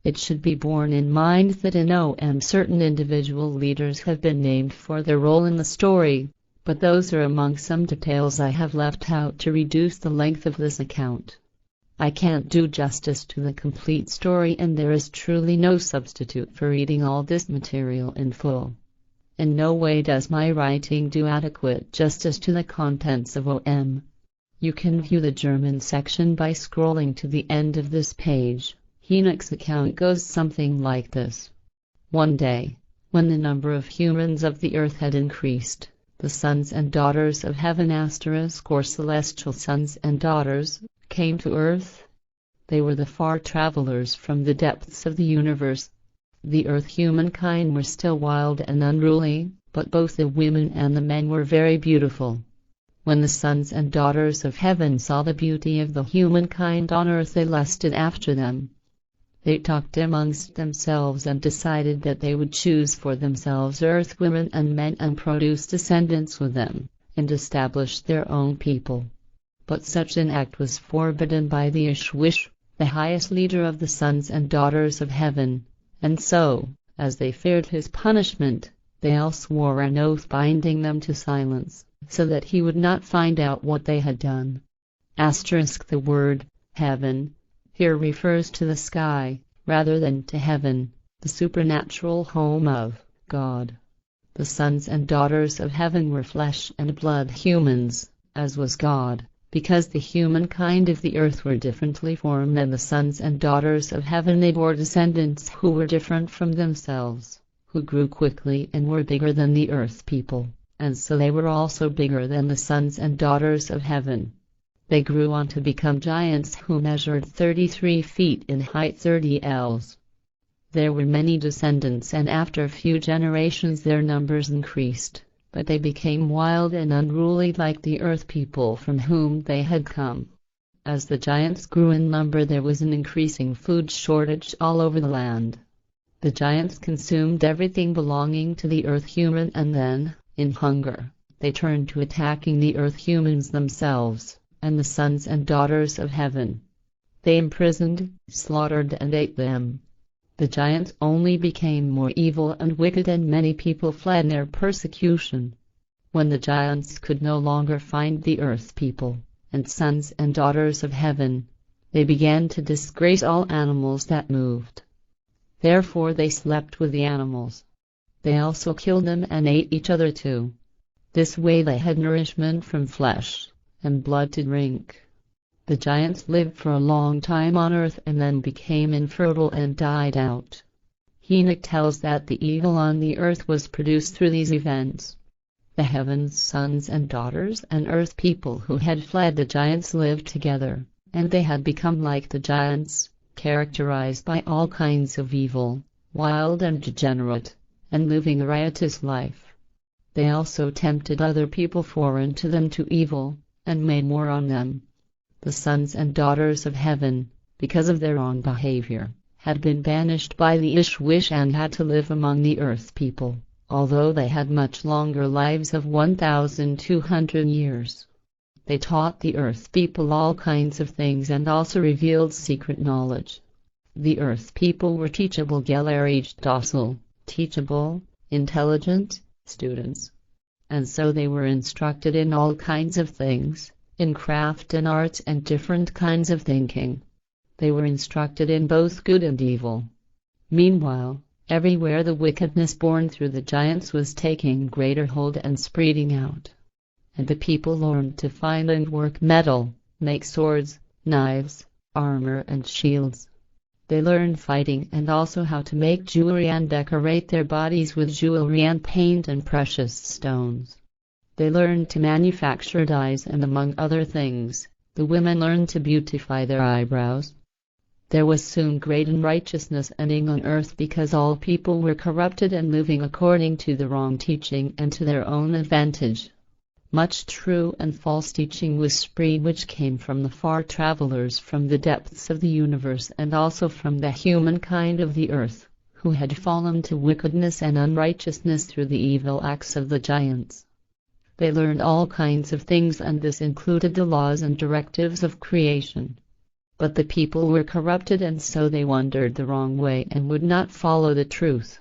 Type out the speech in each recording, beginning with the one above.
It should be borne in mind that in OM certain individual leaders have been named for their role in the story, but those are among some details I have left out to reduce the length of this account. I can't do justice to the complete story, and there is truly no substitute for reading all this material in full. In no way does my writing do adequate justice to the contents of OM. You can view the German section by scrolling to the end of this page. Enoch's account goes something like this. One day, when the number of humans of the earth had increased, the sons and daughters of heaven or celestial sons and daughters came to earth. They were the far travelers from the depths of the universe. The earth humankind were still wild and unruly, but both the women and the men were very beautiful. When the sons and daughters of heaven saw the beauty of the humankind on earth, they lusted after them. They talked amongst themselves and decided that they would choose for themselves earth women and men and produce descendants with them, and establish their own people. But such an act was forbidden by the Ishwish, the highest leader of the sons and daughters of heaven, and so, as they feared his punishment, they all swore an oath binding them to silence, so that he would not find out what they had done. The word heaven here refers to the sky, rather than to heaven, the supernatural home of God. The sons and daughters of heaven were flesh and blood humans, as was God, because the humankind of the earth were differently formed than the sons and daughters of heaven. They bore descendants who were different from themselves, who grew quickly and were bigger than the earth people, and so they were also bigger than the sons and daughters of heaven. They grew on to become giants who measured 33 feet in height, 30 ells. There were many descendants, and after a few generations their numbers increased, but they became wild and unruly like the earth people from whom they had come. As the giants grew in number, there was an increasing food shortage all over the land. The giants consumed everything belonging to the earth human, and then, in hunger, they turned to attacking the earth humans themselves and the sons and daughters of heaven. They imprisoned, slaughtered, and ate them. The giants only became more evil and wicked, and many people fled in their persecution. When the giants could no longer find the earth people and sons and daughters of heaven, they began to disgrace all animals that moved. Therefore they slept with the animals. They also killed them and ate each other too. This way they had nourishment from flesh and blood to drink. The giants lived for a long time on earth and then became infertile and died out. Enoch tells that the evil on the earth was produced through these events. The heavens' sons and daughters and earth people who had fled the giants lived together, and they had become like the giants, characterized by all kinds of evil, wild and degenerate, and living a riotous life. They also tempted other people foreign to them to evil, and made war on them. The sons and daughters of heaven, because of their wrong behavior, had been banished by the Ishwish and had to live among the earth people, although they had much longer lives of 1,200 years. They taught the earth people all kinds of things and also revealed secret knowledge. The earth people were teachable, docile, teachable, intelligent students. And so they were instructed in all kinds of things, in craft and arts and different kinds of thinking. They were instructed in both good and evil. Meanwhile, everywhere the wickedness born through the giants was taking greater hold and spreading out. And the people learned to find and work metal, make swords, knives, armor and shields. They learned fighting and also how to make jewelry and decorate their bodies with jewelry and paint and precious stones. They learned to manufacture dyes, and among other things, the women learned to beautify their eyebrows. There was soon great unrighteousness ending on earth because all people were corrupted and living according to the wrong teaching and to their own advantage. Much true and false teaching was spread, which came from the far travelers from the depths of the universe and also from the humankind of the earth, who had fallen to wickedness and unrighteousness through the evil acts of the giants. They learned all kinds of things, and this included the laws and directives of creation. But the people were corrupted, and so they wandered the wrong way and would not follow the truth.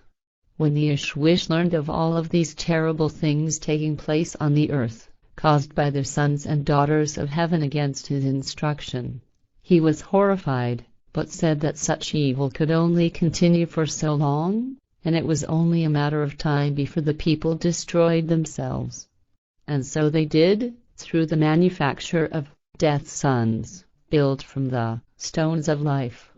When the Ishwish learned of all of these terrible things taking place on the earth, caused by the sons and daughters of heaven against his instruction, he was horrified, but said that such evil could only continue for so long, and it was only a matter of time before the people destroyed themselves. And so they did, through the manufacture of death's sons, built from the stones of life.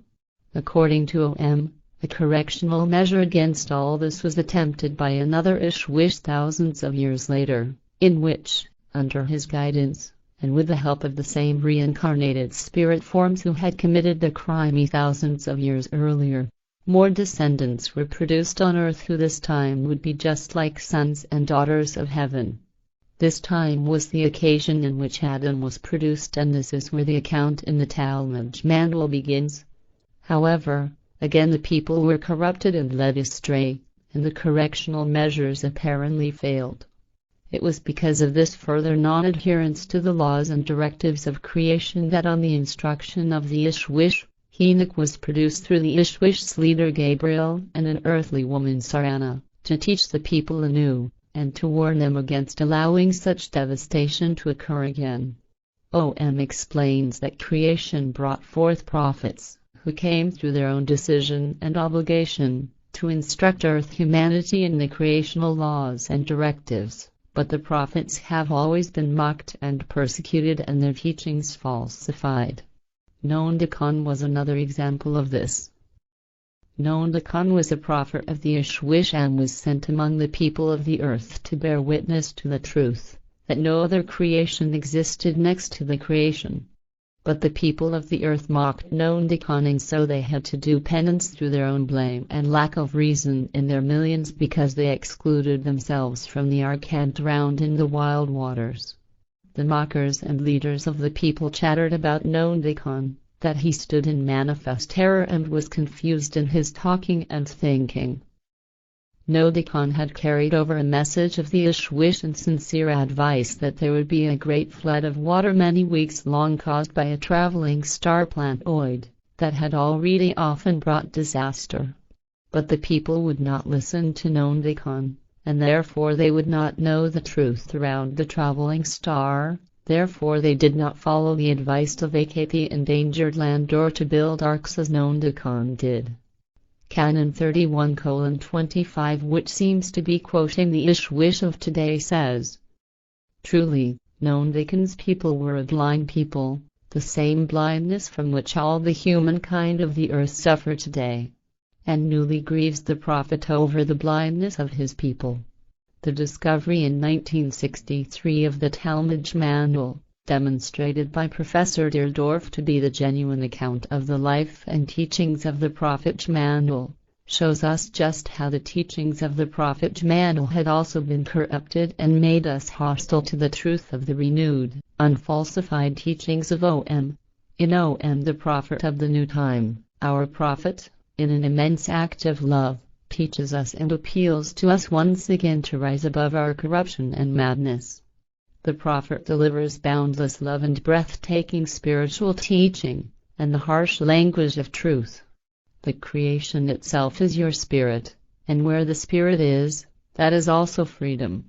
According to O.M., a correctional measure against all this was attempted by another Ishwish thousands of years later, in which, under his guidance, and with the help of the same reincarnated spirit forms who had committed the crime thousands of years earlier, more descendants were produced on earth who this time would be just like sons and daughters of heaven. This time was the occasion in which Adam was produced, and this is where the account in the Talmud manual begins. However, again the people were corrupted and led astray, and the correctional measures apparently failed. It was because of this further non-adherence to the laws and directives of creation that on the instruction of the Ishwish, Enoch was produced through the Ishwish's leader Gabriel and an earthly woman Sarana, to teach the people anew, and to warn them against allowing such devastation to occur again. O.M. explains that creation brought forth prophets, who came through their own decision and obligation, to instruct earth humanity in the creational laws and directives, but the prophets have always been mocked and persecuted and their teachings falsified. Nondakon was another example of this. Nondakon was a prophet of the Ishwish and was sent among the people of the earth to bear witness to the truth, that no other creation existed next to the creation. But the people of the earth mocked Nondakon, and so they had to do penance through their own blame and lack of reason in their millions, because they excluded themselves from the ark and drowned in the wild waters. The mockers and leaders of the people chattered about Nondakon, that he stood in manifest terror and was confused in his talking and thinking. Nondakon had carried over a message of the Ishwish and sincere advice that there would be a great flood of water many weeks long caused by a traveling star planetoid that had already often brought disaster. But the people would not listen to Nondakon, and therefore they would not know the truth around the traveling star. Therefore they did not follow the advice to vacate the endangered land or to build arks as Nondakon did. Canon 31:25, which seems to be quoting the Ishwish of today, says, "Truly, Nondakon's people were a blind people, the same blindness from which all the humankind of the earth suffer today, and newly grieves the prophet over the blindness of his people." The discovery in 1963 of the Talmud manual, demonstrated by Professor Deardorff to be the genuine account of the life and teachings of the Prophet manual, shows us just how the teachings of the Prophet manual had also been corrupted and made us hostile to the truth of the renewed, unfalsified teachings of O.M. In O.M. the prophet of the new time, our prophet, in an immense act of love, teaches us and appeals to us once again to rise above our corruption and madness. The prophet delivers boundless love and breathtaking spiritual teaching, and the harsh language of truth. The creation itself is your spirit, and where the spirit is, that is also freedom.